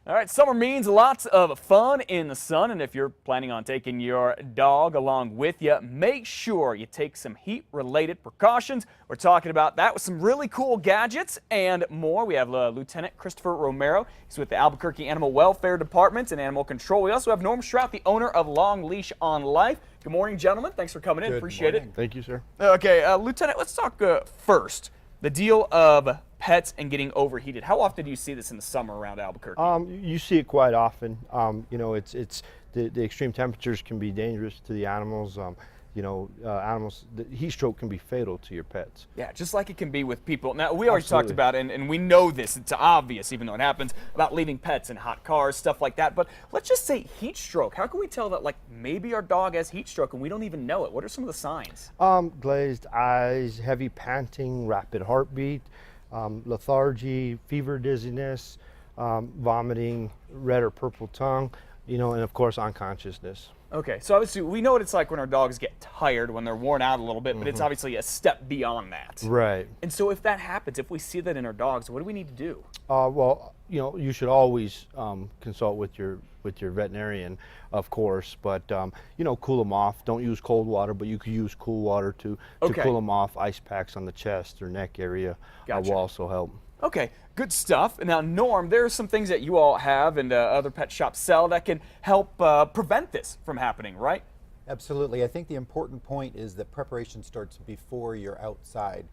All right, summer means lots of fun in the sun, and if you're planning on taking your dog along with you, make sure you take some heat-related precautions. We're talking about that with some really cool gadgets and more. We have Lieutenant Christopher Romero. He's with the Albuquerque Animal Welfare Department and Animal Control. We also have Norm Strout, the owner of Long Leash on Life. Good morning, gentlemen. Thanks for coming in. Appreciate it. Thank you, sir. Okay, Lieutenant, let's talk first. The deal of pets and getting overheated. How often do you see this in the summer around Albuquerque? You see it quite often. You know, it's the extreme temperatures can be dangerous to the animals. The heat stroke can be fatal to your pets. Yeah, just like it can be with people. Now, we already Absolutely. talked about it, and we know this. It's obvious, even though it happens, about leaving pets in hot cars, stuff like that. But let's just say heat stroke. How can we tell that, like, maybe our dog has heat stroke and we don't even know it? What are some of the signs? Glazed eyes, heavy panting, rapid heartbeat, lethargy, fever, dizziness, vomiting, red or purple tongue, and of course unconsciousness. Okay, so obviously we know what it's like when our dogs get tired, when they're worn out a little bit, but it's obviously a step beyond that. Right. And so if that happens, if we see that in our dogs, what do we need to do? Well, you should always consult with your veterinarian, of course, but cool them off. Don't use cold water, but you could use cool water to cool them off. Ice packs on the chest or neck area will also help. Okay, good stuff. Now, Norm, there are some things that you all have and other pet shops sell that can help prevent this from happening, right? Absolutely. I think the important point is that preparation starts before you're outside.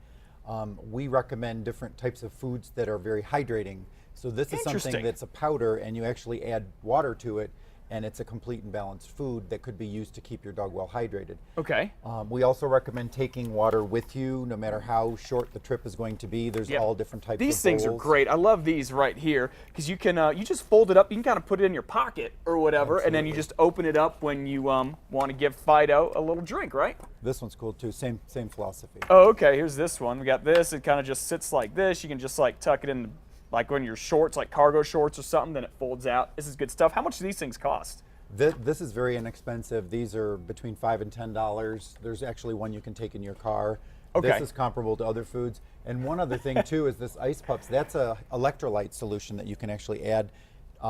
We recommend different types of foods that are very hydrating. So this is something that's a powder and you actually add water to it, and it's a complete and balanced food that could be used to keep your dog well hydrated. Okay. We also recommend taking water with you no matter how short the trip is going to be. There's all different types of These things are bowls. great. I love these right here because you can you just fold it up. You can kind of put it in your pocket or whatever, and then you just open it up when you want to give Fido a little drink, right? This one's cool too. Same philosophy. Oh, okay. Here's this one. We got this. It kind of just sits like this. You can just like tuck it in, like when your shorts, like cargo shorts or something, then it folds out. This is good stuff. How much do these things cost? This is very inexpensive. These are between $5 and $10. There's actually one you can take in your car. Okay. This is comparable to other foods. And one other thing too is this Ice Pups. That's a electrolyte solution that you can actually add,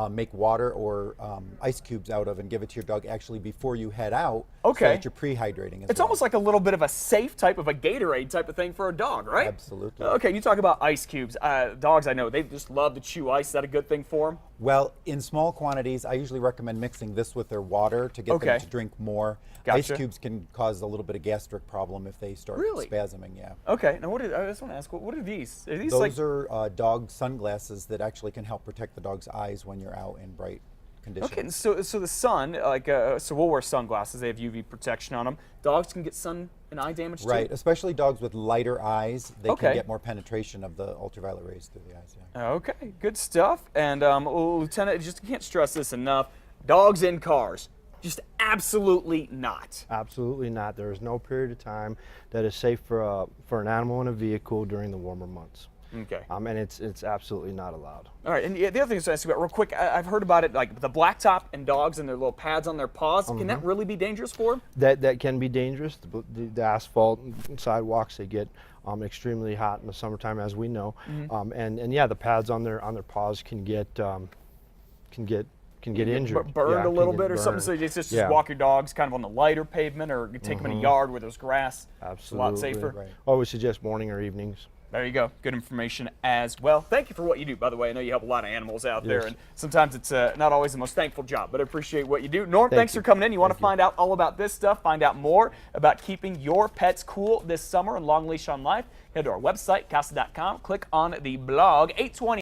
make water or ice cubes out of and give it to your dog actually before you head out. Okay. So that you're pre-hydrating as It's well. almost like a little bit of a safe type of a Gatorade type of thing for a dog, right? Absolutely. Okay, you talk about ice cubes. Dogs, I know, they just love to chew ice. Is that a good thing for them? Well, in small quantities, I usually recommend mixing this with their water to get them to drink more. Ice Gotcha. cubes can cause a little bit of gastric problem if they start spasming, yeah. Okay, now I just want to ask, what are these? Are these Those are dog sunglasses that actually can help protect the dog's eyes when you're out in bright conditions. Okay, so the sun, so we'll wear sunglasses. They have UV protection on them. Dogs can get sun and eye damage too? Right, especially dogs with lighter eyes. They can Okay. get more penetration of the ultraviolet rays through the eyes. Yeah. Okay, good stuff. And Lieutenant, just can't stress this enough. Dogs in cars, just absolutely not. Absolutely not. There is no period of time that is safe for an animal in a vehicle during the warmer months. Okay. And it's absolutely not allowed. All right, and the other thing I was asking about real quick, I've heard about it, like the blacktop and dogs and their little pads on their paws. Can that really be dangerous for them? That can be dangerous. The asphalt and sidewalks, they get extremely hot in the summertime, as we know. And yeah, the pads on their paws can get injured, Burned a little bit or something. So you just walk your dogs kind of on the lighter pavement, or you take them in a yard where there's grass. Absolutely. It's a lot safer. Right. Always suggest morning or evenings. There you go. Good information as well. Thank you for what you do, by the way. I know you help a lot of animals out there, Yes. and sometimes it's not always the most thankful job, but I appreciate what you do. Norm, thanks for coming in. You want to find out all about this stuff, find out more about keeping your pets cool this summer on Long Leash on Life, head to our website, casa.com, click on the blog. 820